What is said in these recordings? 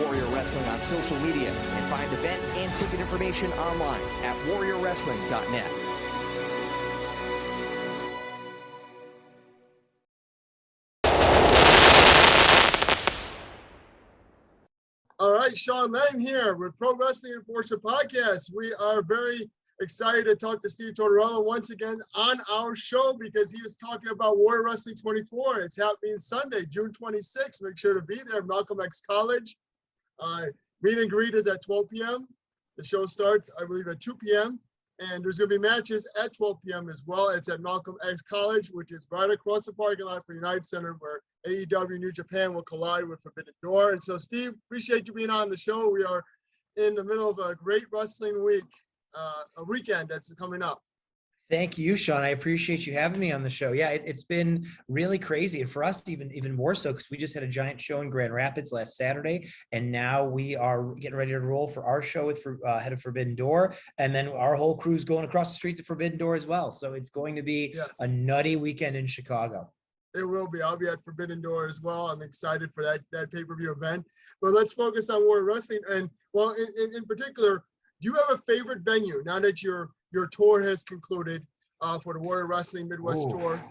Warrior Wrestling on social media and find event and ticket information online at warriorwrestling.net. All right, Sean Lang here with Pro Wrestling Enforcer Podcast. We are very excited to talk to Steve Tortorello once again on our show because he is talking about Warrior Wrestling 24. It's happening Sunday, June 26th. Make sure to be there, Malcolm X College. Meet and greet is at 12 p.m. The show starts, I believe, at 2 p.m. And there's going to be matches at 12 p.m. as well. It's at Malcolm X College, which is right across the parking lot for United Center, where AEW New Japan will collide with Forbidden Door. And so, Steve, appreciate you being on the show. We are in the middle of a great wrestling week, a weekend that's coming up. Thank you, Sean. I appreciate you having me on the show. Yeah, it's been really crazy. And for us, even more so, because we just had a giant show in Grand Rapids last Saturday. And now we are getting ready to roll for our show with Head of Forbidden Door. And then our whole crew's going across the street to Forbidden Door as well. So it's going to be a nutty weekend in Chicago. It will be. I'll be at Forbidden Door as well. I'm excited for that pay-per-view event. But let's focus on Warrior Wrestling. And, well, in particular, do you have a favorite venue now that your tour has concluded for the Warrior Wrestling Midwest Tour?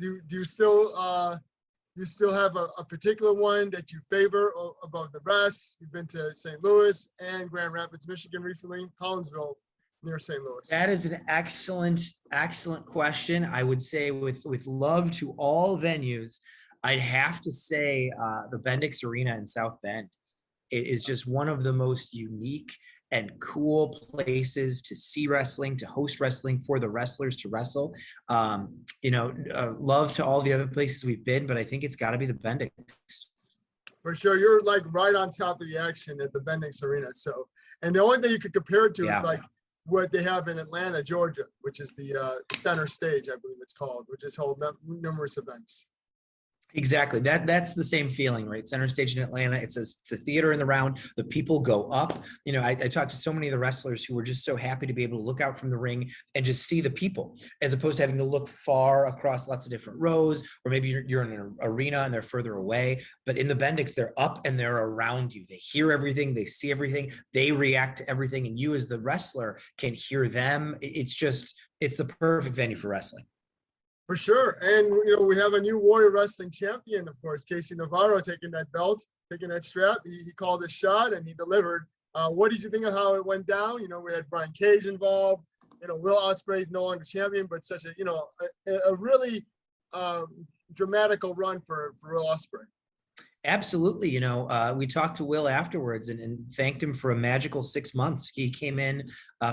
Do you still have a particular one that you favor above the rest? You've been to St. Louis and Grand Rapids, Michigan recently, Collinsville near St. Louis. That is an excellent question. I would say with love to all venues, I'd have to say the Bendix Arena in South Bend. It is just one of the most unique and cool places to see wrestling, to host wrestling, for the wrestlers to wrestle. Love to all the other places we've been, but I think it's got to be the Bendix. For sure, you're like right on top of the action at the Bendix Arena. So, and the only thing you could compare it to is like what they have in Atlanta, Georgia, which is the center stage, I believe it's called, which has held numerous events. Exactly. That's the same feeling, right? Center stage in Atlanta. It's a theater in the round. The people go up. I talked to so many of the wrestlers who were just so happy to be able to look out from the ring and just see the people, as opposed to having to look far across lots of different rows, or maybe you're in an arena and they're further away. But in the Bendix, they're up and they're around you. They hear everything. They see everything. They react to everything. And you as the wrestler can hear them. It's the perfect venue for wrestling. For sure. And, we have a new Warrior Wrestling champion, of course, Casey Navarro, taking that belt, taking that strap. He called his shot and he delivered. What did you think of how it went down? We had Brian Cage involved. Will Ospreay is no longer champion, but such a really dramatical run for Will Ospreay. Absolutely. We talked to Will afterwards and thanked him for a magical 6 months. He came in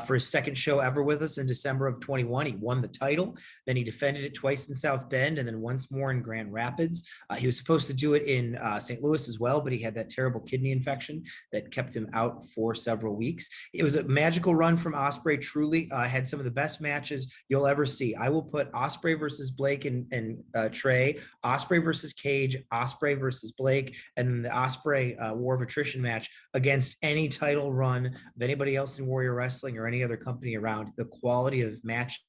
for his second show ever with us in December of 21. He won the title. Then he defended it twice in South Bend and then once more in Grand Rapids. He was supposed to do it in St. Louis as well, but he had that terrible kidney infection that kept him out for several weeks. It was a magical run from Ospreay. Truly had some of the best matches you'll ever see. I will put Ospreay versus Blake and Trey, Ospreay versus Cage, Ospreay versus Blake, and then the Ospreay War of Attrition match against any title run of anybody else in Warrior Wrestling or any other company around. The quality of matches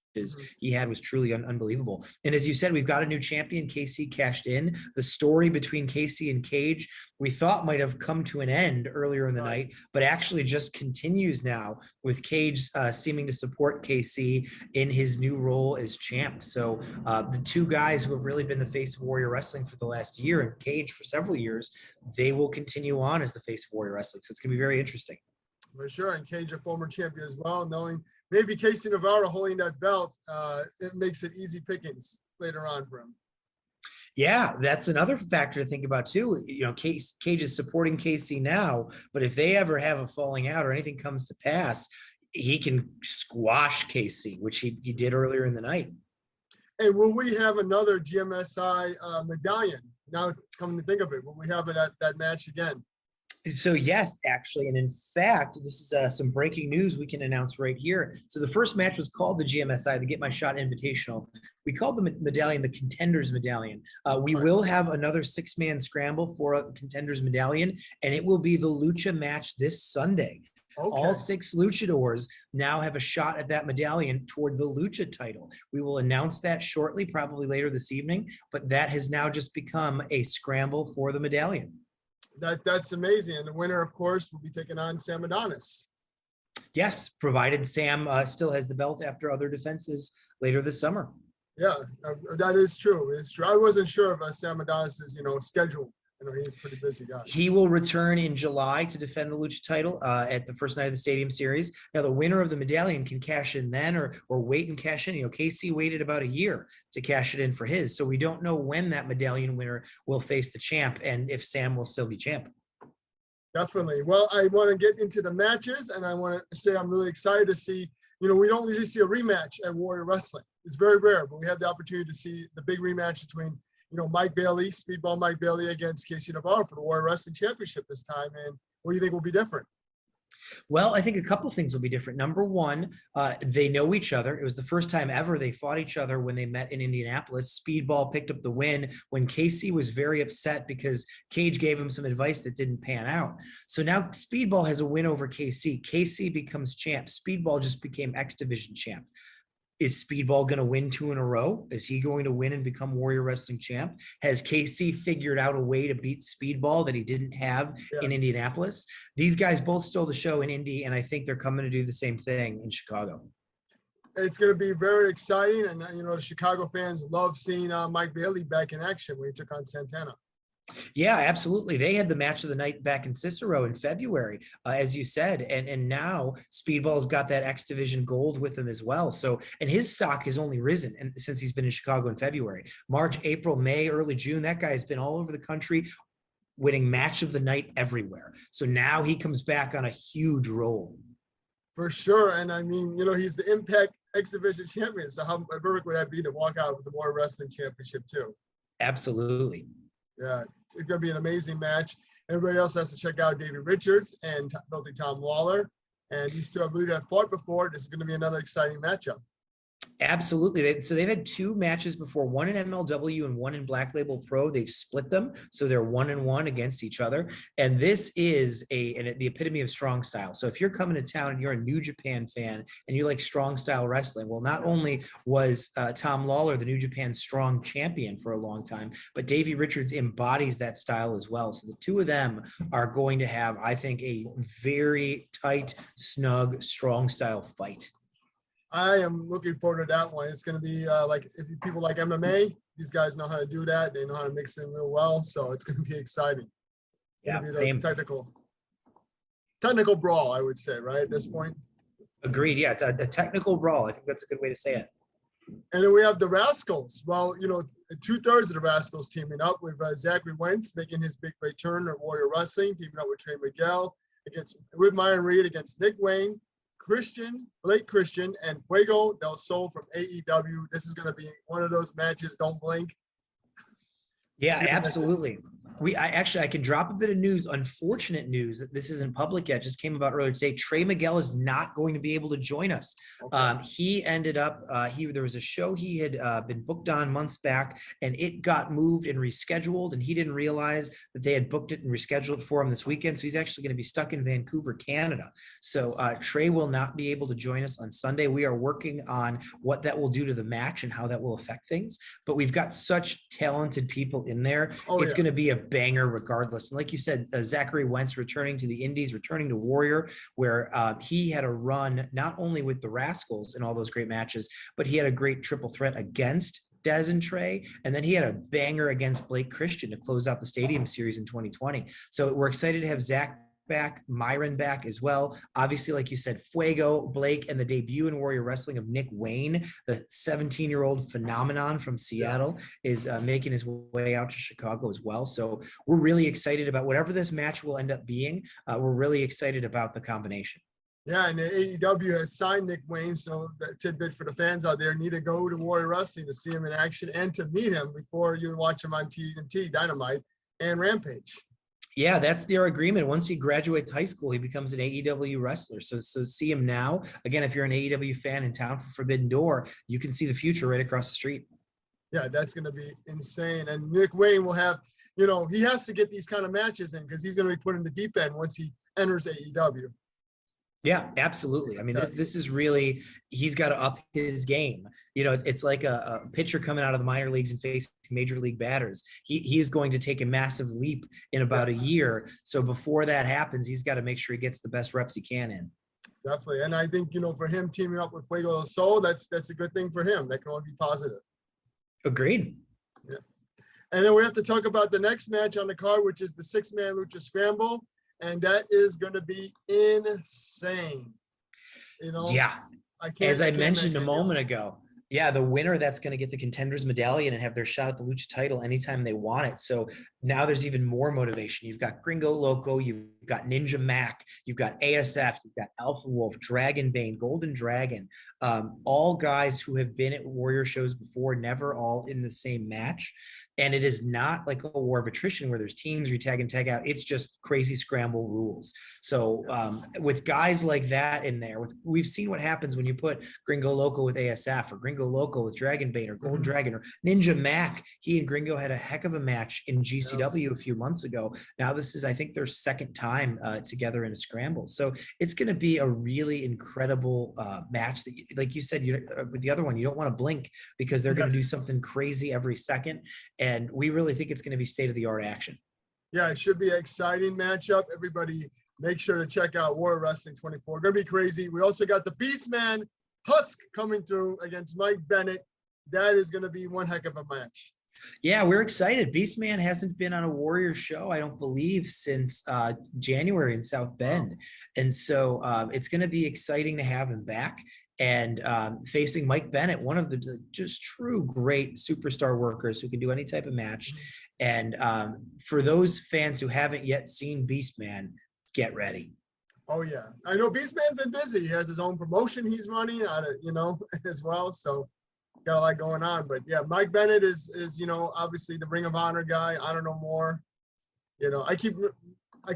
he had was truly unbelievable. And as you said, we've got a new champion. KC cashed in. The story between KC and Cage we thought might have come to an end earlier in the night, but actually just continues now with Cage seeming to support KC in his new role as champ. So the two guys who have really been the face of Warrior Wrestling for the last year, and Cage for several years, they will continue on as the face of Warrior Wrestling. So it's going to be very interesting. For sure. And Cage, a former champion as well, knowing maybe Casey Navarro holding that belt, it makes it easy pickings later on for him. Yeah, that's another factor to think about too. Cage is supporting KC now, but if they ever have a falling out or anything comes to pass, he can squash KC, which he did earlier in the night. And will we have another GMSI medallion? Now, coming to think of it, will we have it at that match again? So yes, actually, and in fact, this is some breaking news we can announce right here. So the first match was called the GMSI, the Get My Shot Invitational. We called the medallion the Contenders Medallion. We will have another 6-man scramble for the Contenders Medallion, and it will be the Lucha match this Sunday. Okay. All 6 luchadors now have a shot at that medallion toward the Lucha title. We will announce that shortly, probably later this evening, but that has now just become a scramble for the medallion. That's amazing. And the winner, of course, will be taking on Sam Adonis. Yes, provided Sam still has the belt after other defenses later this summer. Yeah, that is true. It's true. I wasn't sure of Sam Adonis's, schedule. He's a pretty busy guy. He will return in July to defend the Lucha title at the first night of the Stadium Series. Now, the winner of the medallion can cash in then or wait and cash in. KC waited about a year to cash it in for his. So we don't know when that medallion winner will face the champ and if Sam will still be champ. Definitely. Well, I want to get into the matches, and I want to say I'm really excited to see, we don't usually see a rematch at Warrior Wrestling. It's very rare, but we have the opportunity to see the big rematch between Mike Bailey, Speedball Mike Bailey against Casey Navarro for the Warrior Wrestling Championship this time. And what do you think will be different? Well, I think a couple things will be different. Number one, they know each other. It was the first time ever they fought each other when they met in Indianapolis. Speedball picked up the win when Casey was very upset because Cage gave him some advice that didn't pan out. So now Speedball has a win over Casey. Casey becomes champ. Speedball just became X Division champ. Is Speedball going to win 2 in a row? Is he going to win and become Warrior Wrestling champ? Has Casey figured out a way to beat Speedball that he didn't have in Indianapolis? These guys both stole the show in Indy, and I think they're coming to do the same thing in Chicago. It's going to be very exciting, and the Chicago fans love seeing Mike Bailey back in action when he took on Santana. Yeah, absolutely. They had the match of the night back in Cicero in February, as you said, and now Speedball's got that X Division gold with him as well. So, and his stock has only risen since he's been in Chicago in February, March, April, May, early June. That guy has been all over the country, winning match of the night everywhere. So now he comes back on a huge roll. For sure, and I mean, he's the Impact X Division champion. So how perfect would that be to walk out with the Warrior Wrestling Championship too? Absolutely. Yeah, it's going to be an amazing match. Everybody else has to check out Davey Richards and Filthy Tom Lawlor. And these two, I believe, have fought before. This is going to be another exciting matchup. Absolutely. So they've had 2 matches before, one in MLW and one in Black Label Pro. They've split them, so they're 1-1 against each other. And this is the epitome of strong style. So if you're coming to town and you're a New Japan fan and you like strong style wrestling, well, not only was Tom Lawlor the New Japan strong champion for a long time, but Davey Richards embodies that style as well. So the two of them are going to have, I think, a very tight, snug, strong style fight. I am looking forward to that one. It's going to be like, if people like MMA, these guys know how to do that. They know how to mix it real well. So it's going to be exciting. Yeah, same. Technical brawl, I would say, right, at this point. Agreed. Yeah, it's a technical brawl. I think that's a good way to say it. And then we have the Rascals. Well, 2/3 of the Rascals teaming up with Zachary Wentz making his big return at Warrior Wrestling, teaming up with Trey Miguel with Myron Reed against Nick Wayne, Blake Christian, and Fuego del Sol from AEW. This is going to be one of those matches. Don't blink. Yeah, absolutely. I can drop a bit of news, unfortunate news that this isn't public yet, just came about earlier today. Trey Miguel is not going to be able to join us. Okay. He ended up, there was a show he had been booked on months back, and it got moved and rescheduled, and he didn't realize that they had booked it and rescheduled it for him this weekend. So he's actually going to be stuck in Vancouver, Canada. So Trey will not be able to join us on Sunday. We are working on what that will do to the match and how that will affect things, but we've got such talented people in there. It's going to be a banger regardless. And like you said, Zachary Wentz returning to the Indies, returning to Warrior, where he had a run not only with the Rascals and all those great matches, but he had a great triple threat against Dez and Trey, and then he had a banger against Blake Christian to close out the Stadium Series in 2020. So we're excited to have Zach back, Myron back as well. Obviously, like you said, Fuego, Blake, and the debut in Warrior Wrestling of Nick Wayne, the 17-year-old phenomenon from Seattle, is making his way out to Chicago as well. So we're really excited about whatever this match will end up being. We're really excited about the combination. Yeah, and the AEW has signed Nick Wayne, so that tidbit for the fans out there, need to go to Warrior Wrestling to see him in action and to meet him before you watch him on TNT, Dynamite, and Rampage. Yeah, that's their agreement. Once he graduates high school, he becomes an AEW wrestler. So see him now. Again, if you're an AEW fan in town for Forbidden Door, you can see the future right across the street. Yeah, that's going to be insane. And Nick Wayne will have, he has to get these kind of matches in because he's going to be put in the deep end once he enters AEW. Yeah, absolutely. I mean, this is really, he's got to up his game. You know, it's like a pitcher coming out of the minor leagues and facing major league batters. He is going to take a massive leap in about a year. So before that happens, he's got to make sure he gets the best reps he can in. Definitely. And I think, you know, for him teaming up with Fuego del Sol, that's a good thing for him. That can only be positive. Agreed. Yeah. And then we have to talk about the next match on the card, which is the 6-man Lucha Scramble. And that is going to be insane. You know? Yeah. As I mentioned a moment ago, yeah, the winner that's going to get the Contenders Medallion and have their shot at the Lucha title anytime they want it. So now there's even more motivation. You've got Gringo Loco, you've got Ninja Mac, you've got ASF, you've got Alpha Wolf, Dragon Bane, Golden Dragon, all guys who have been at Warrior shows before, never all in the same match. And it is not like a war of attrition where there's teams you tag and tag out. It's just crazy scramble rules. So with guys like that in there, we've seen what happens when you put Gringo Loco with ASF or Gringo Loco with Dragon Bane or Golden Dragon or Ninja Mac. He and Gringo had a heck of a match in GCW a few months ago. Now this is, I think, their second time together in a scramble. So it's going to be a really incredible match that, like you said, with the other one, you don't want to blink because they're going to do something crazy every second. And we really think it's going to be state-of-the-art action. Yeah, it should be an exciting matchup. Everybody make sure to check out Warrior Wrestling 24. Going to be crazy. We also got the Beastman Husk coming through against Mike Bennett. That is going to be one heck of a match. Yeah, we're excited. Beastman hasn't been on a Warrior show, I don't believe, since January in South Bend. Wow. And so it's going to be exciting to have him back. And facing Mike Bennett, one of the just true great superstar workers who can do any type of match. And for those fans who haven't yet seen Beastman, get ready. Oh yeah, I know Beastman's been busy. He has his own promotion he's running on it, you know, as well. So got a lot going on. But yeah, Mike Bennett is you know, obviously the Ring of Honor guy. Honor No More. You know, I keep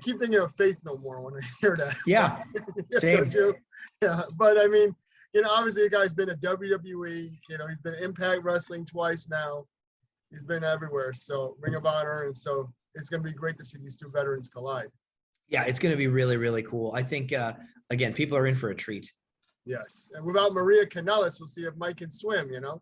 thinking of Faith No More when I hear that. Yeah, same. Yeah, but I mean, you know, obviously the guy's been at WWE, you know, he's been Impact Wrestling twice now. He's been everywhere. So Ring of Honor. And so it's going to be great to see these two veterans collide. Yeah, it's going to be really, really cool. I think, again, people are in for a treat. Yes. And without Maria Kanellis, we'll see if Mike can swim, you know?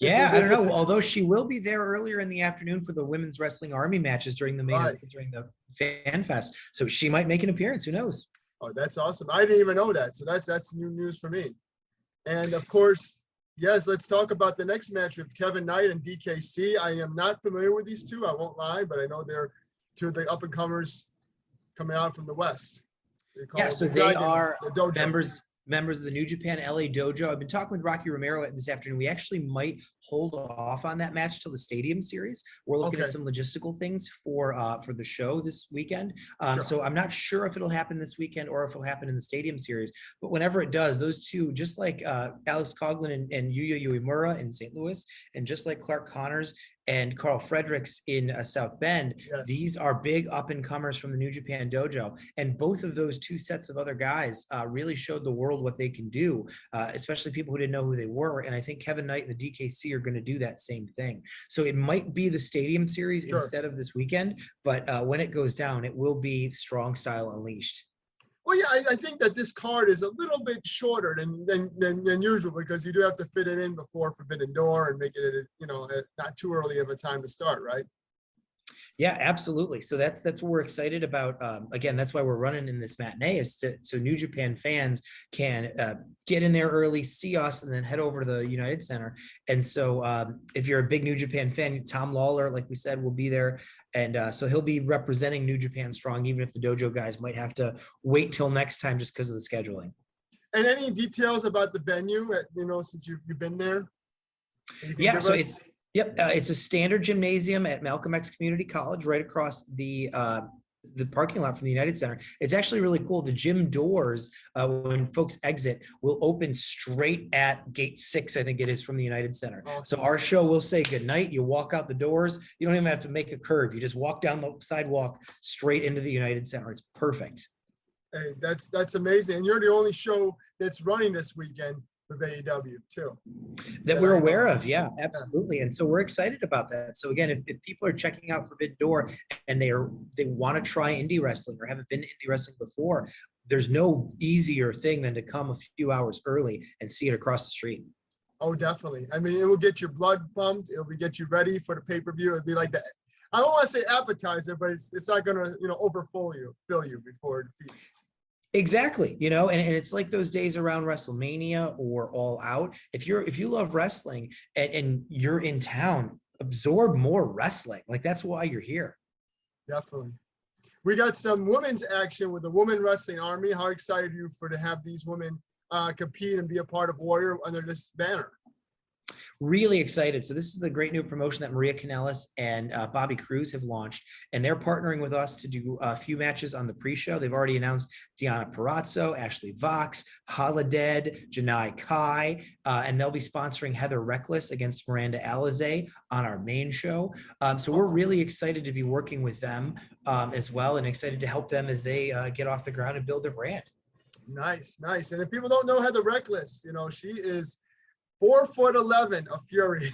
Yeah, I don't know. Although she will be there earlier in the afternoon for the Women's Wrestling Army matches during the during the Fan Fest. So she might make an appearance. Who knows? Oh, that's awesome. I didn't even know that. So that's new news for me. And of course, yes, let's talk about the next match with Kevin Knight and DKC. I am not familiar with these two. I won't lie, but I know they're two of the up-and-comers coming out from the West. Yeah, so they are members of the New Japan LA Dojo. I've been talking with Rocky Romero this afternoon. We actually might hold off on that match till the Stadium Series. We're looking at some logistical things for the show this weekend. So I'm not sure if it'll happen this weekend or if it'll happen in the Stadium Series. But whenever it does, those two, just like Alex Coughlin and Yuya Uemura in St. Louis, and just like Clark Connors and Carl Fredericks in South Bend, these are big up-and-comers from the New Japan Dojo. And both of those two sets of other guys really showed the world what they can do, especially people who didn't know who they were. And I think Kevin Knight and the DKC are going to do that same thing. So it might be the Stadium Series instead of this weekend, but when it goes down, it will be Strong Style Unleashed. Well, yeah, I think that this card is a little bit shorter than usual because you do have to fit it in before Forbidden Door and make it, you know, not too early of a time to start, right? Yeah, absolutely. So that's what we're excited about. Again, that's why we're running in this matinee, so New Japan fans can get in there early, see us, and then head over to the United Center. And so if you're a big New Japan fan, Tom Lawlor, like we said, will be there. And so he'll be representing New Japan Strong, even if the dojo guys might have to wait till next time just because of the scheduling. And any details about the venue, you know, since you've been there? Yeah, so it's a standard gymnasium at Malcolm X Community College, right across the parking lot from the United Center. It's actually really cool. The gym doors, when folks exit, will open straight at gate 6, I think it is, from the United Center. Awesome. So our show will say goodnight. You walk out the doors. You don't even have to make a curve. You just walk down the sidewalk straight into the United Center. It's perfect. Hey, that's amazing. And you're the only show that's running this weekend with AEW too. That we're aware of. Yeah, absolutely. And so we're excited about that. So again, if people are checking out Forbidden Door and they want to try indie wrestling or haven't been to indie wrestling before, there's no easier thing than to come a few hours early and see it across the street. Oh, definitely. I mean, it will get your blood pumped. It'll get you ready for the pay-per-view. It'll be like that. I don't want to say appetizer, but it's not going to, fill you before the feast. Exactly. And it's like those days around WrestleMania or All Out. If you love wrestling and you're in town, absorb more wrestling. Like, that's why you're here. Definitely. We got some women's action with the Women Wrestling Army. How excited are you to have these women compete and be a part of Warrior under this banner? Really excited. So this is the great new promotion that Maria Kanellis and Bobby Cruz have launched, and they're partnering with us to do a few matches on the pre-show. They've already announced Deanna Parazzo, Ashley Vox, Holodead, Janai Kai, and they'll be sponsoring Heather Reckless against Miranda Alizé on our main show. So we're really excited to be working with them as well, and excited to help them as they get off the ground and build their brand. Nice. And if people don't know Heather Reckless, she is 4'11", a Fury.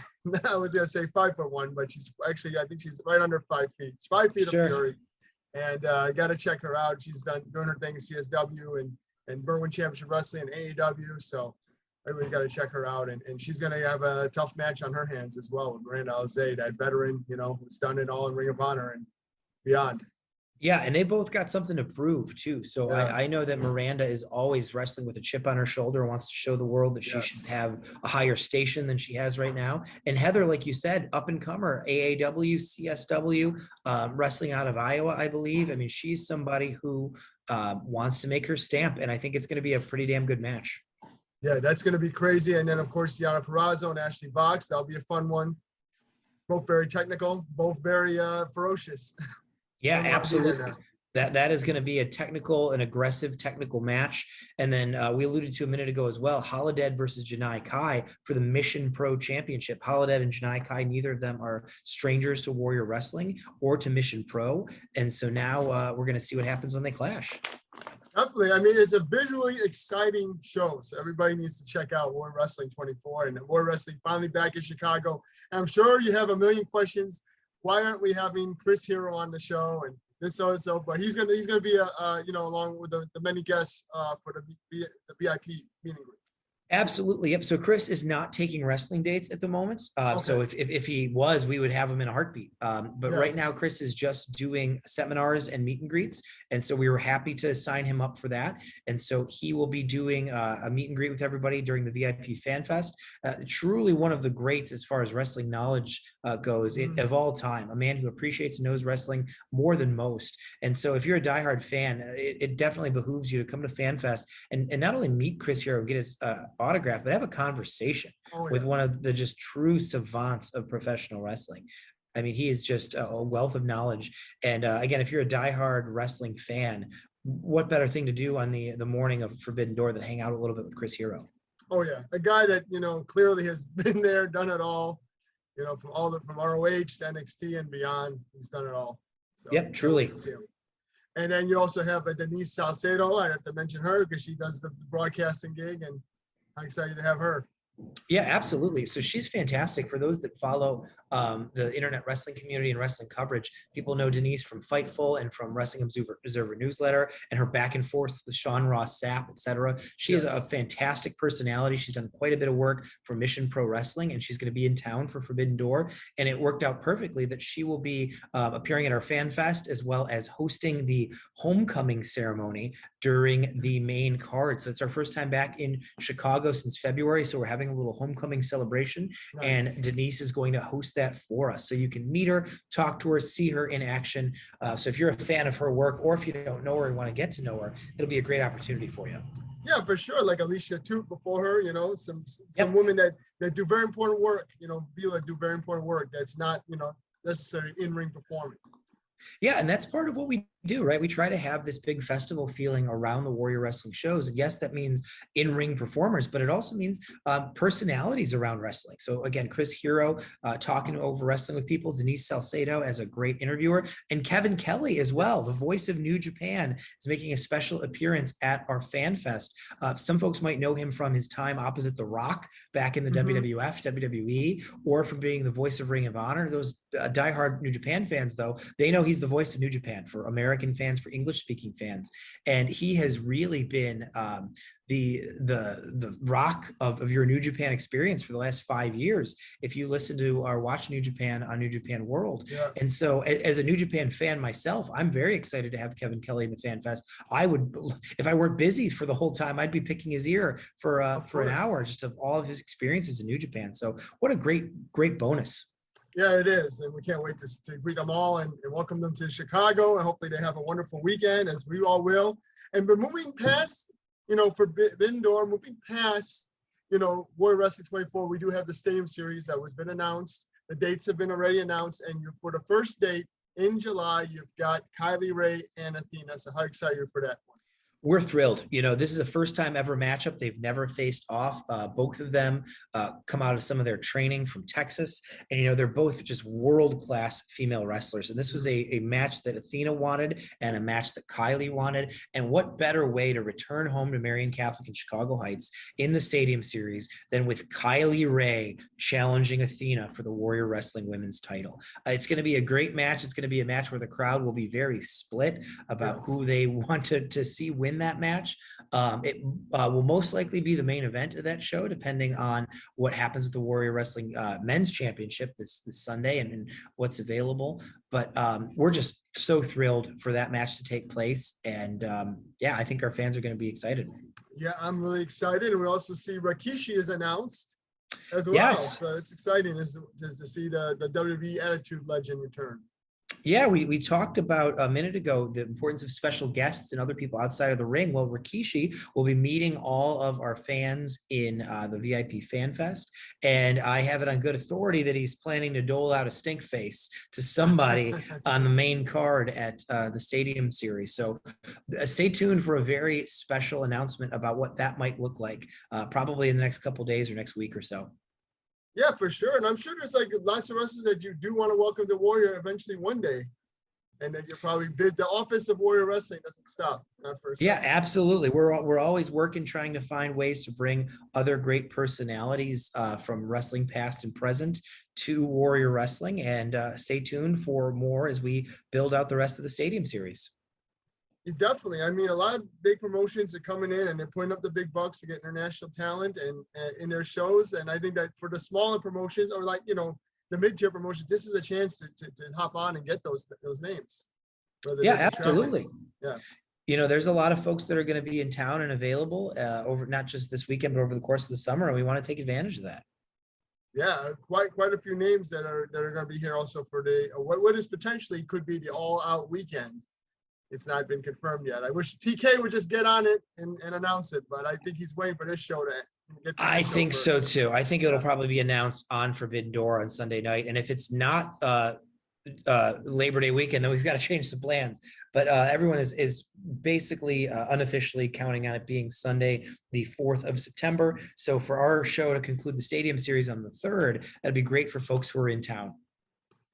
I was gonna say 5'1", but she's actually, I think she's right under 5 feet. She's 5 feet Sure. of Fury, and got to check her out. She's doing her thing in CSW and Berwyn Championship Wrestling and AEW. So everybody got to check her out, and she's gonna have a tough match on her hands as well with Miranda Alizé, that veteran, who's done it all in Ring of Honor and beyond. Yeah, and they both got something to prove too. So Yeah. I know that Miranda is always wrestling with a chip on her shoulder and wants to show the world that she should have a higher station than she has right now. And Heather, like you said, up and comer, AAW, CSW, wrestling out of Iowa, I believe. I mean, she's somebody who wants to make her stamp, and I think it's going to be a pretty damn good match. Yeah, that's going to be crazy. And then, of course, Deanna Parazzo and Ashley Vox. That'll be a fun one. Both very technical, both very ferocious. Yeah, absolutely. That is going to be an aggressive technical match. And then we alluded to a minute ago as well, Holodead versus Janai Kai for the Mission Pro Championship. Holodead and Janai Kai, neither of them are strangers to Warrior Wrestling or to Mission Pro. And so now we're going to see what happens when they clash. Definitely. I mean, it's a visually exciting show. So everybody needs to check out Warrior Wrestling 24 and Warrior Wrestling finally back in Chicago. And I'm sure you have a million questions. Why aren't we having Chris Hero on the show and this so and so? But he's gonna be along with the many guests for the VIP meeting group. Absolutely. Yep. So Chris is not taking wrestling dates at the moment. Okay. So if he was, we would have him in a heartbeat. But right now, Chris is just doing seminars and meet and greets. And so we were happy to sign him up for that. And so he will be doing a meet and greet with everybody during the VIP Fan Fest. Truly one of the greats as far as wrestling knowledge goes of all time. A man who appreciates and knows wrestling more than most. And so if you're a diehard fan, it definitely behooves you to come to Fan Fest and not only meet Chris Hero and get his autograph, but have a conversation with one of the just true savants of professional wrestling. I mean, he is just a wealth of knowledge. And again, if you're a diehard wrestling fan, what better thing to do on the morning of Forbidden Door than hang out a little bit with Chris Hero? Oh yeah, a guy that clearly has been there, done it all. From ROH to NXT and beyond, he's done it all. So, yep, truly. And then you also have a Denise Salcedo. I have to mention her because she does the broadcasting gig, and I'm excited to have her. Yeah, absolutely. So she's fantastic. For those that follow the internet wrestling community and wrestling coverage, people know Denise from Fightful and from Wrestling Observer newsletter and her back and forth with Sean Ross Sapp, etc. She has a fantastic personality. She's done quite a bit of work for Mission Pro Wrestling, and she's going to be in town for Forbidden Door. And it worked out perfectly that she will be appearing at our Fan Fest as well as hosting the homecoming ceremony during the main card. So it's our first time back in Chicago since February. So we're having a little homecoming celebration. Nice. And Denise is going to host that for us. So you can meet her, talk to her, see her in action. So if you're a fan of her work, or if you don't know her and want to get to know her, it'll be a great opportunity for you. Yeah, for sure. Like Alicia Toot before her, some women that do very important work, Vila do very important work. That's not, necessarily in-ring performing. Yeah, and that's part of what we do, right? We try to have this big festival feeling around the Warrior Wrestling shows. And yes, that means in-ring performers, but it also means personalities around wrestling. So again, Chris Hero talking over wrestling with people, Denise Salcedo as a great interviewer, and Kevin Kelly as well, the voice of New Japan, is making a special appearance at our Fan Fest. Some folks might know him from his time opposite The Rock back in the WWF, WWE, or from being the voice of Ring of Honor. Those diehard New Japan fans, though, they know he's the voice of New Japan for American fans, for English-speaking fans, and he has really been the rock of your New Japan experience for the last 5 years. If you listen to or watch New Japan on New Japan World, and so as a New Japan fan myself, I'm very excited to have Kevin Kelly in the Fan Fest. I would, if I weren't busy for the whole time, I'd be picking his ear for an hour just of all of his experiences in New Japan. So what a great bonus. Yeah, it is. And we can't wait to greet them all and welcome them to Chicago. And hopefully they have a wonderful weekend, as we all will. And we're moving past, Forbidden Door, moving past, Warrior Wrestling 24, we do have the Stadium Series that was been announced. The dates have been already announced. And for the first date in July, you've got Kylie Ray and Athena. So how excited are you for that one? We're thrilled. This is a first time ever matchup. They've never faced off. Both of them come out of some of their training from Texas. And, they're both just world-class female wrestlers. And this was a match that Athena wanted and a match that Kylie wanted. And what better way to return home to Marian Catholic in Chicago Heights in the Stadium Series than with Kylie Ray challenging Athena for the Warrior Wrestling Women's title. It's going to be a great match. It's going to be a match where the crowd will be very split about who they want to see win that match. It will most likely be the main event of that show, depending on what happens with the Warrior Wrestling Men's Championship this Sunday and what's available. But we're just so thrilled for that match to take place. And I think our fans are going to be excited. Yeah, I'm really excited. And we also see Rikishi is announced as well. Yes. So it's exciting to see the WWE Attitude Legend return. Yeah, we talked about a minute ago the importance of special guests and other people outside of the ring. Well, Rikishi will be meeting all of our fans in the VIP Fan Fest, and I have it on good authority that he's planning to dole out a stink face to somebody on the main card at the Stadium Series. So stay tuned for a very special announcement about what that might look like, probably in the next couple of days or next week or so. Yeah, for sure. And I'm sure there's lots of wrestlers that you do want to welcome to Warrior eventually one day. And then you're probably the office of Warrior Wrestling doesn't stop. Not for a second. Yeah, absolutely. We're always working, trying to find ways to bring other great personalities from wrestling past and present to Warrior Wrestling. And stay tuned for more as we build out the rest of the Stadium Series. Definitely. I mean, a lot of big promotions are coming in and they're putting up the big bucks to get international talent and in their shows. And I think that for the smaller promotions or the mid-tier promotions, this is a chance to hop on and get those names. Yeah, absolutely. Yeah. There's a lot of folks that are going to be in town and available over not just this weekend, but over the course of the summer. And we want to take advantage of that. Yeah, quite a few names that are going to be here also for the what is potentially could be the all-out weekend. It's not been confirmed yet. I wish TK would just get on it and announce it, but I think he's waiting for this show to get to I think first. so too. I think it'll probably be announced on Forbidden Door on Sunday night. And if it's not Labor Day weekend, then we've got to change some plans. But everyone is basically unofficially counting on it being Sunday, the 4th of September. So for our show to conclude the Stadium Series on the 3rd, that'd be great for folks who are in town.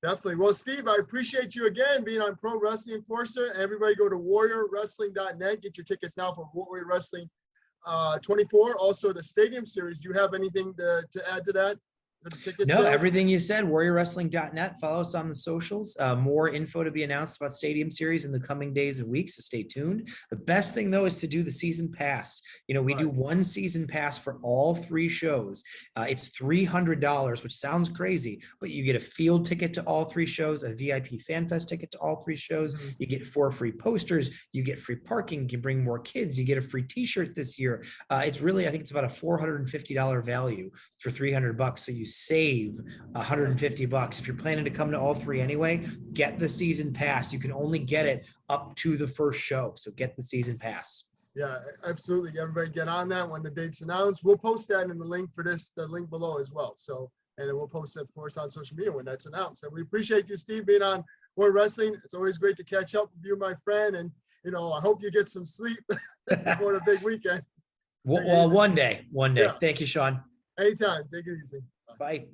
Definitely. Well, Steve, I appreciate you again being on Pro Wrestling Enforcer. Everybody go to warriorwrestling.net. Get your tickets now for Warrior Wrestling 24. Also, the Stadium Series. Do you have anything to add to that? No, everything you said, warriorwrestling.net. Follow us on the socials. More info to be announced about Stadium Series in the coming days and weeks, so stay tuned. The best thing, though, is to do the season pass. We do one season pass for all 3 shows. It's $300, which sounds crazy, but you get a field ticket to all 3 shows, a VIP Fan Fest ticket to all 3 shows. Mm-hmm. You get 4 free posters. You get free parking. You can bring more kids. You get a free T-shirt this year. It's really, I think it's about a $450 value for $300. So you save $150. If you're planning to come to all 3 anyway, get the season pass. You can only get it up to the first show. So get the season pass. Yeah, absolutely. Everybody get on that when the date's announced. We'll post that in the link for this, the link below as well. So, and then we'll post it, of course, on social media when that's announced. And we appreciate you, Steve, being on Warrior Wrestling. It's always great to catch up with you, my friend. And, I hope you get some sleep before the big weekend. Well, one day. Yeah. Thank you, Sean. Anytime. Take it easy. Bye.